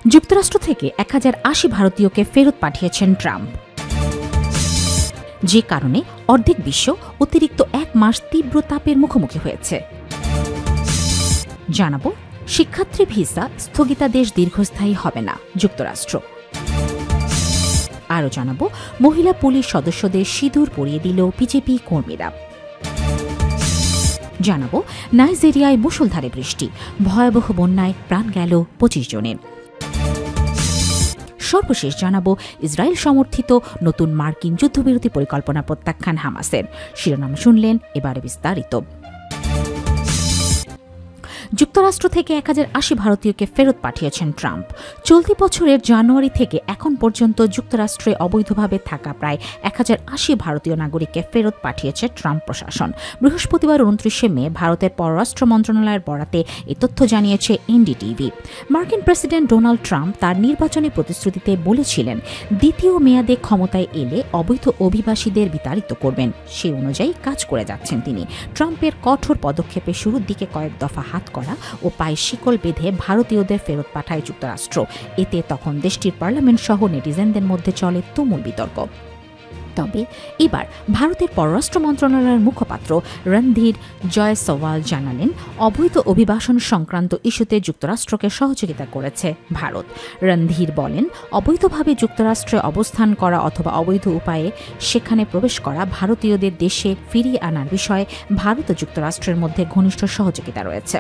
যুক্তরাষ্ট্র থেকে 1080 ভারতীয়কে ফেরত পাঠিয়েছেন ট্রাম্প, যে কারণে অর্ধেক বিশ্ব অতিরিক্ত 1 মাস তীব্র তাপের মুখোমুখি হয়েছে। জানাবো, শিক্ষার্থী ভিসা স্থগিতাদেশ দীর্ঘস্থায়ী হবে না যুক্তরাষ্ট্র। আরও জানাবো, মহিলা পুলিশ সদস্যদের সিঁদুর পরিয়ে দিল বিজেপি কর্মীরা। জানাবো, নাইজেরিয়ায় মুষলধারে বৃষ্টি, ভয়াবহ বন্যায় প্রাণ গেল 25 জনের। সর্বশেষ জানাবো, ইসরায়েল সমর্থিত নতুন মার্কিন যুদ্ধবিরতি পরিকল্পনা প্রত্যাখ্যান হামাসের। শিরোনাম শুনলেন, এবারে বিস্তারিত। যুক্তরাষ্ট্র থেকে 1080 ভারতীয়কে ফেরত পাঠিয়েছেন ট্রাম্প। চলতি বছরের জানুয়ারি থেকে এখন পর্যন্ত যুক্তরাষ্ট্রে অবৈধভাবে থাকা প্রায় 1080 ভারতীয় নাগরিককে ফেরত পাঠিয়েছে ট্রাম্প প্রশাসন। বৃহস্পতিবার 29 মে ভারতের পররাষ্ট্র মন্ত্রণালয়ের বরাতে এই তথ্য জানিয়েছে এনডিটিভি। মার্কিন প্রেসিডেন্ট ডোনাল্ড ট্রাম্প তার নির্বাচনী প্রতিশ্রুতিতে বলেছিলেন, দ্বিতীয় মেয়াদে ক্ষমতায় এলে অবৈধ অভিবাসীদের বিতাড়িত করবেন। সে অনুযায়ী কাজ করে যাচ্ছেন তিনি। ট্রাম্পের কঠোর পদক্ষেপে শুরুর দিকে কয়েক দফা হাত করা ও পায়ে শিকল বেঁধে ভারতীয়দের ফেরত পাঠায় যুক্তরাষ্ট্র। এতে তখন দেশটির পার্লামেন্ট সহ নেটিজেনদের মধ্যে চলে তুমুল বিতর্ক। তবে এবার ভারতের পররাষ্ট্র মন্ত্রণালয়ের মুখপাত্র রণধীর জয়সওয়াল জানালেন, অবৈধ অভিবাসন সংক্রান্ত ইস্যুতে যুক্তরাষ্ট্রকে সহযোগিতা করেছে ভারত। রণধীর বলেন, অবৈধভাবে যুক্তরাষ্ট্রে অবস্থান করা অথবা অবৈধ উপায়ে সেখানে প্রবেশ করা ভারতীয়দের দেশে ফিরিয়ে আনার বিষয়ে ভারত ও যুক্তরাষ্ট্রের মধ্যে ঘনিষ্ঠ সহযোগিতা রয়েছে।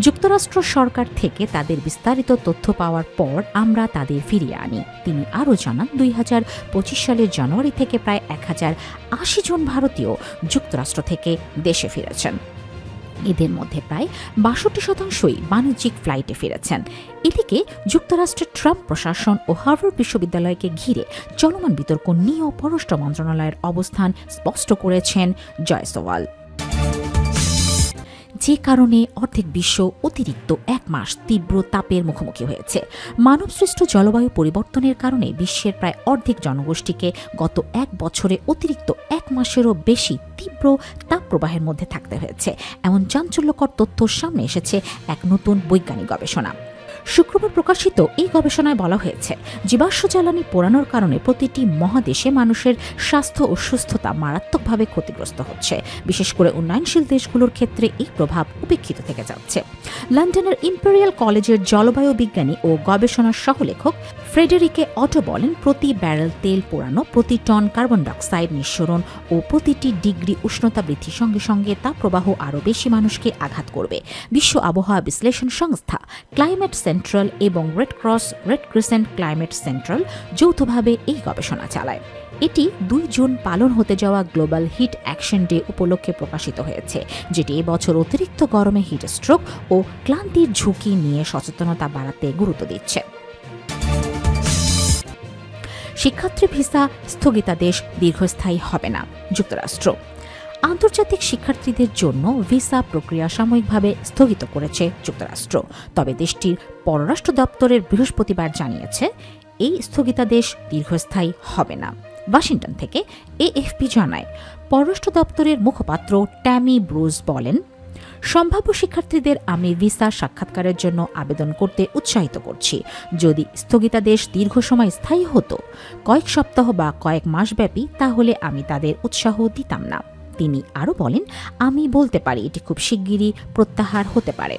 যুক্তরাষ্ট্র সরকার থেকে তাদের বিস্তারিত তথ্য পাওয়ার পর আমরা তাদের ফিরিয়ে আনি। তিনি আরও জানান, 2025 সালের জানুয়ারি থেকে প্রায় 1080 জন ভারতীয় যুক্তরাষ্ট্র থেকে দেশে ফিরেছেন। এদের মধ্যে প্রায় 62% বাণিজ্যিক ফ্লাইটে ফিরেছেন। এদিকে যুক্তরাষ্ট্রের ট্রাম্প প্রশাসন ও হার্ভার্ড বিশ্ববিদ্যালয়কে ঘিরে চলমান বিতর্ক নিয়েও পররাষ্ট্র মন্ত্রণালয়ের অবস্থান স্পষ্ট করেছেন জয়সওয়াল, যে কারণে অর্ধেক বিশ্ব অতিরিক্ত 1 মাস তীব্র তাপের মুখোমুখি হয়েছে। মানবসৃষ্ট জলবায়ু পরিবর্তনের কারণে বিশ্বের প্রায় অর্ধেক জনগোষ্ঠীকে গত 1 বছরে অতিরিক্ত 1 মাসেরও বেশি তীব্র তাপপ্রবাহের মধ্যে থাকতে হয়েছে। এমন চাঞ্চল্যকর তথ্য সামনে এসেছে এক নতুন বৈজ্ঞানিক গবেষণা। শুক্রবার প্রকাশিত এই গবেষণায় বলা হয়েছে, জীবাশ্ম জ্বালানি পোড়ানোর কারণে প্রতিটি মহাদেশে মানুষের স্বাস্থ্য ও সুস্থতা মারাত্মকভাবে ক্ষতিগ্রস্ত হচ্ছে। বিশেষ করে উন্নয়নশীল দেশগুলোর ক্ষেত্রে এই প্রভাব উপেক্ষিত থেকে যাচ্ছে। লন্ডনের ইম্পেরিয়াল কলেজের জলবায়ু বিজ্ঞানী ও গবেষণার সহলেখক ফ্রেডেরিকে অটো বলেন, প্রতি ব্যারেল তেল পোড়ানো, প্রতি টন কার্বন ডাইঅক্সাইড নিঃসরণ ও প্রতিটি ডিগ্রি উষ্ণতা বৃদ্ধির সঙ্গে সঙ্গে তাপপ্রবাহ আরও বেশি মানুষকে আঘাত করবে। বিশ্ব আবহাওয়া বিশ্লেষণ সংস্থা, ক্লাইমেট সেন্ট্রাল এবং রেড ক্রিসেন্ট ক্লাইমেট সেন্ট্রাল যৌথভাবে এই গবেষণা চালায়। এটি 2 জুন পালন হতে যাওয়া গ্লোবাল হিট অ্যাকশন ডে উপলক্ষে প্রকাশিত হয়েছে, যেটি এবছর অতিরিক্ত গরমে হিট স্ট্রোক ও ক্লান্তির ঝুঁকি নিয়ে সচেতনতা বাড়াতে গুরুত্ব দিচ্ছে। শিক্ষার্থী ভিসা স্থগিতাদেশ দীর্ঘস্থায়ী হবে না যুক্তরাষ্ট্র। আন্তর্জাতিক শিক্ষার্থীদের জন্য ভিসা প্রক্রিয়া সাময়িকভাবে স্থগিত করেছে যুক্তরাষ্ট্র। তবে দেশটির পররাষ্ট্র দপ্তরের বৃহস্পতিবার জানিয়েছে, এই স্থগিতাদেশ দীর্ঘস্থায়ী হবে না। ওয়াশিংটন থেকে এএফপি জানায়, পররাষ্ট্র দপ্তরের মুখপাত্র ট্যামি ব্রুজ বলেন, সম্ভাব্য শিক্ষার্থীদের আমি ভিসা সাক্ষাৎকারের জন্য আবেদন করতে উৎসাহিত করছি। যদি স্থগিতাদেশ দীর্ঘ সময় স্থায়ী হতো, কয়েক সপ্তাহ বা কয়েক মাস ব্যাপী, তাহলে আমি তাদের উৎসাহ দিতাম না। তিনি আরও বলেন, আমি বলতে পারি এটি খুব শিগগিরই প্রত্যাহার হতে পারে।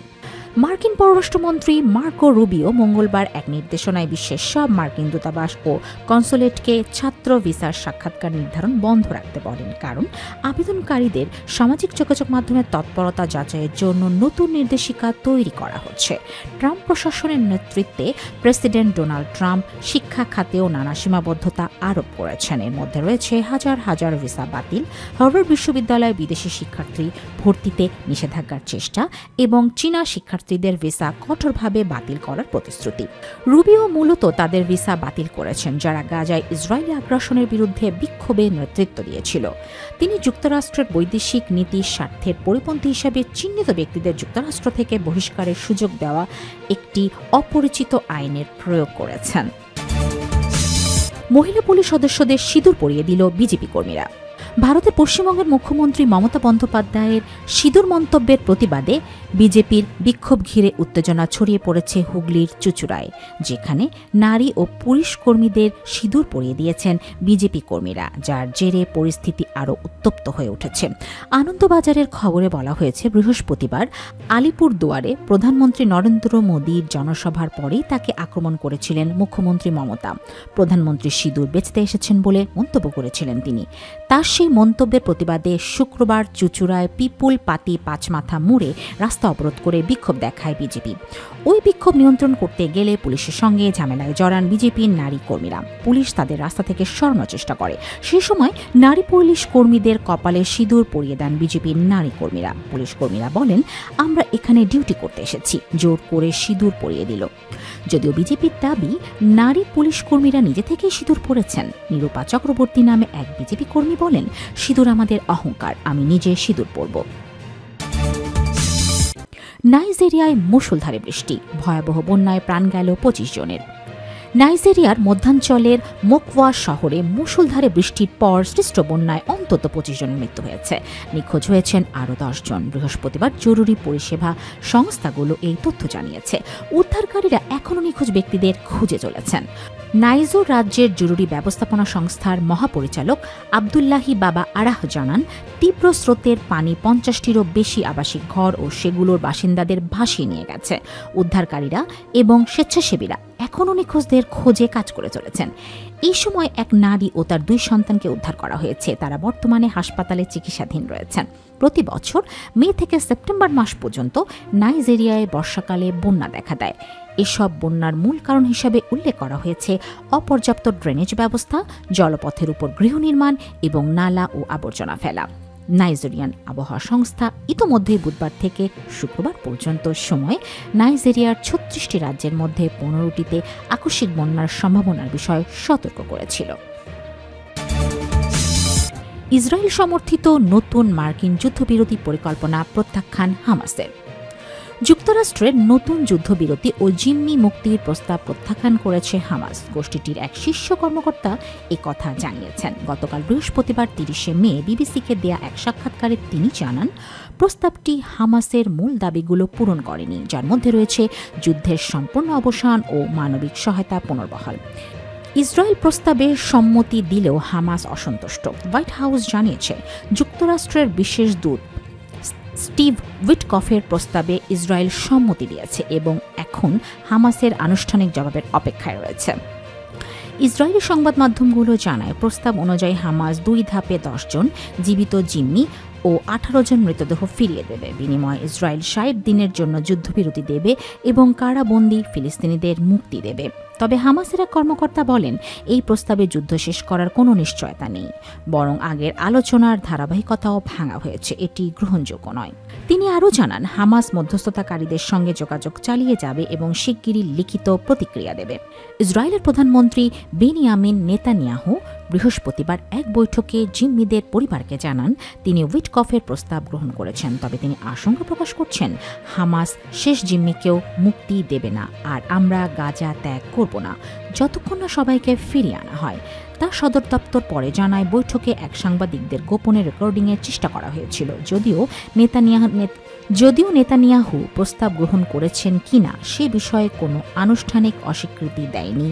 মার্কিন পররাষ্ট্রমন্ত্রী মার্কো রুবিও মঙ্গলবার এক নির্দেশনায় বিশ্বের সব মার্কিন দূতাবাস ও কনসুলেটকে ছাত্র ভিসার সাক্ষাৎকার নির্ধারণ বন্ধ রাখতে বলেন, কারণ আবেদনকারীদের সামাজিক যোগাযোগ মাধ্যমের তৎপরতা যাচাইয়ের জন্য নতুন নির্দেশিকা তৈরি করা হচ্ছে। ট্রাম্প প্রশাসনের নেতৃত্বে প্রেসিডেন্ট ডোনাল্ড ট্রাম্প শিক্ষা খাতেও নানা সীমাবদ্ধতা আরোপ করেছেন। এর মধ্যে রয়েছে হাজার হাজার ভিসা বাতিল, হার্ভার্ড বিশ্ববিদ্যালয়ে বিদেশি শিক্ষার্থী ভর্তিতে নিষেধাজ্ঞার চেষ্টা এবং চীনা শিক্ষার্থীদের ভিসা কঠোরভাবে বাতিল করার প্রতিশ্রুতি। রুবিও মূলত তাদের ভিসা বাতিল করেছেন যারা গাজায় ইসরায়েলি আগ্রাসনের বিরুদ্ধে বিক্ষোভে নেতৃত্ব দিয়েছিল। তিনি যুক্তরাষ্ট্রের বৈদেশিক নীতির স্বার্থের পরিপন্থী হিসেবে চিহ্নিত ব্যক্তিদের যুক্তরাষ্ট্র থেকে বহিষ্কারের সুযোগ দেওয়া একটি অপরিচিত আইনের প্রয়োগ করেছেন। মহিলা পুলিশ সদস্যদের সিঁদুর পরিয়ে দিল বিজেপি কর্মীরা। ভারতের পশ্চিমবঙ্গের মুখ্যমন্ত্রী মমতা বন্দ্যোপাধ্যায়ের সিঁদুর মন্তব্যের প্রতিবাদে বিজেপির বিক্ষোভ ঘিরে উত্তেজনা ছড়িয়ে পড়েছে হুগলির চুঁচুড়ায়, যেখানে নারী ও পুলিশ কর্মীদের সিঁদুর পরিয়ে দিয়েছেন বিজেপি কর্মীরা, যার জেরে পরিস্থিতি আরও উত্তপ্ত হয়ে উঠেছে। আনন্দবাজারের খবরে বলা হয়েছে, বৃহস্পতিবার আলিপুরদুয়ারে প্রধানমন্ত্রী নরেন্দ্র মোদীর জনসভার পরেই তাকে আক্রমণ করেছিলেন মুখ্যমন্ত্রী মমতা। প্রধানমন্ত্রী সিঁদুর বেচতে এসেছেন বলে মন্তব্য করেছিলেন তিনি। তার সেই মন্তব্যের প্রতিবাদে শুক্রবার চুঁচুড়ায় পিপুল পাতি পাঁচমাথা মোড়ে রাস্তা অবরোধ করে বিক্ষোভ দেখায় বিজেপি। ওই বিক্ষোভ নিয়ন্ত্রণ করতে গেলে পুলিশের সঙ্গে ঝামেলায় জড়ান বিজেপির নারী কর্মীরা। পুলিশ তাদের রাস্তা থেকে সরানোর চেষ্টা করে। সেই সময় নারী পুলিশ কর্মীদের কপালে সিঁদুর পরিয়ে দেন বিজেপির নারী কর্মীরা। পুলিশ কর্মীরা বলেন, আমরা এখানে ডিউটি করতে এসেছি, জোর করে সিঁদুর পরিয়ে দিল। যদিও বিজেপির দাবি, নারী পুলিশ কর্মীরা নিজে থেকেই সিঁদুর পরেছেন। নিরূপা চক্রবর্তী নামে এক বিজেপি কর্মী বলেন, সিঁদুর আমাদের অহংকার, আমি নিজে সিঁদুর পরব। নাইজেরিয়ায় মুষলধারে বৃষ্টি, ভয়াবহ বন্যায় প্রাণ গেল 25 জনের। নাইজেরিয়ার মধ্যাঞ্চলের মোকওয়া শহরে মুষলধারে বৃষ্টির পর সৃষ্ট বন্যায় অন্তত 25 জনের মৃত্যু হয়েছে। নিখোঁজ হয়েছেন আরও 10 জন। বৃহস্পতিবার জরুরি পরিষেবা সংস্থাগুলো এই তথ্য জানিয়েছে। উদ্ধারকারীরা এখনও নিখোঁজ ব্যক্তিদের খুঁজে চলেছেন। নাইজর রাজ্যের জরুরি ব্যবস্থাপনা সংস্থার মহাপরিচালক আবদুল্লাহি বাবা আরাহ জানান, তীব্র স্রোতের পানি 50টিরও বেশি আবাসিক ঘর ও সেগুলোর বাসিন্দাদের ভাসিয়ে নিয়ে গেছে। উদ্ধারকারীরা এবং স্বেচ্ছাসেবীরা এখনও নিখোঁজদের খোঁজে কাজ করে চলেছেন। এই সময় এক নারী ও তার 2 সন্তানকে উদ্ধার করা হয়েছে। তারা বর্তমানে হাসপাতালে চিকিৎসাধীন রয়েছেন। প্রতি বছর মে থেকে সেপ্টেম্বর মাস পর্যন্ত নাইজেরিয়ায় বর্ষাকালে বন্যা দেখা দেয়। এসব বন্যার মূল কারণ হিসাবে উল্লেখ করা হয়েছে অপর্যাপ্ত ড্রেনেজ ব্যবস্থা, জলপথের উপর গৃহ নির্মাণ এবং নালা ও আবর্জনা ফেলা। নাইজেরিয়ান আবহাওয়া সংস্থা ইতোমধ্যেই বুধবার থেকে শুক্রবার পর্যন্ত সময় নাইজেরিয়ার 36টি রাজ্যের মধ্যে 15টিতে আকস্মিক বন্যার সম্ভাবনার বিষয়ে সতর্ক করেছিল। ইসরায়েল সমর্থিত নতুন মার্কিন যুদ্ধবিরতি পরিকল্পনা প্রত্যাখ্যান হামাসের। যুক্তরাষ্ট্রের নতুন যুদ্ধবিরতি ও জিম্মি মুক্তির প্রস্তাব প্রত্যাখ্যান করেছে হামাস। গোষ্ঠীটির এক শীর্ষ কর্মকর্তা কথা জানিয়েছেন। গতকাল বৃহস্পতিবার 30 মে বিবিসিকে দেয়া এক সাক্ষাৎকারে তিনি জানান, প্রস্তাবটি হামাসের মূল দাবিগুলো পূরণ করেনি, যার মধ্যে রয়েছে যুদ্ধের সম্পূর্ণ অবসান ও মানবিক সহায়তা পুনর্বহাল। ইসরায়েল প্রস্তাবে সম্মতি দিলেও হামাস অসন্তুষ্ট। হোয়াইট হাউস জানিয়েছে, যুক্তরাষ্ট্রের বিশেষ দূত স্টিভ উইটকফের প্রস্তাবে ইসরায়েল সম্মতি দিয়েছে এবং এখন হামাসের আনুষ্ঠানিক জবাবের অপেক্ষায় রয়েছে। ইসরায়েলি সংবাদ মাধ্যমগুলো জানায়, প্রস্তাব অনুযায়ী হামাস 2 ধাপে 10 জন জীবিত জিম্মি ও 18 জন মৃতদেহ ফিরিয়ে দেবে। বিনিময়ে ইসরায়েল 60 দিনের জন্য যুদ্ধবিরতি দেবে এবং কারাবন্দী ফিলিস্তিনিদের মুক্তি দেবে। তবে হামাসের এক কর্মকর্তা বলেন, এই প্রস্তাবে যুদ্ধ শেষ করার কোনো নিশ্চয়তা নেই, বরং আগের আলোচনার ধারাবাহিকতাও ভাঙা হয়েছে, এটি গ্রহণযোগ্য নয়। তিনি আরও জানান, হামাস মধ্যস্থতাকারীদের সঙ্গে যোগাযোগ চালিয়ে যাবে এবং শিগগিরই লিখিত প্রতিক্রিয়া দেবে। ইসরায়েলের প্রধানমন্ত্রী বেনিয়ামিন নেতানিয়াহু বৃহস্পতিবার এক বৈঠকে জিম্মিদের পরিবারকে জানান, তিনি উইটকফের প্রস্তাব গ্রহণ করেছেন। তবে তিনি আশঙ্কা প্রকাশ করছেন, হামাস শেষ জিম্মিকেও মুক্তি দেবে না, আর আমরা গাজা ত্যাগ করব না যতক্ষণ না সবাইকে ফিরিয়ে আনা হয়। তার সদর দপ্তর পরে জানায়, বৈঠকে এক সাংবাদিকদের গোপনে রেকর্ডিংয়ের চেষ্টা করা হয়েছিল। যদিও নেতানিয়াহু প্রস্তাব গ্রহণ করেছেন কিনা সে বিষয়ে কোনো আনুষ্ঠানিক অস্বীকৃতি দেয়নি।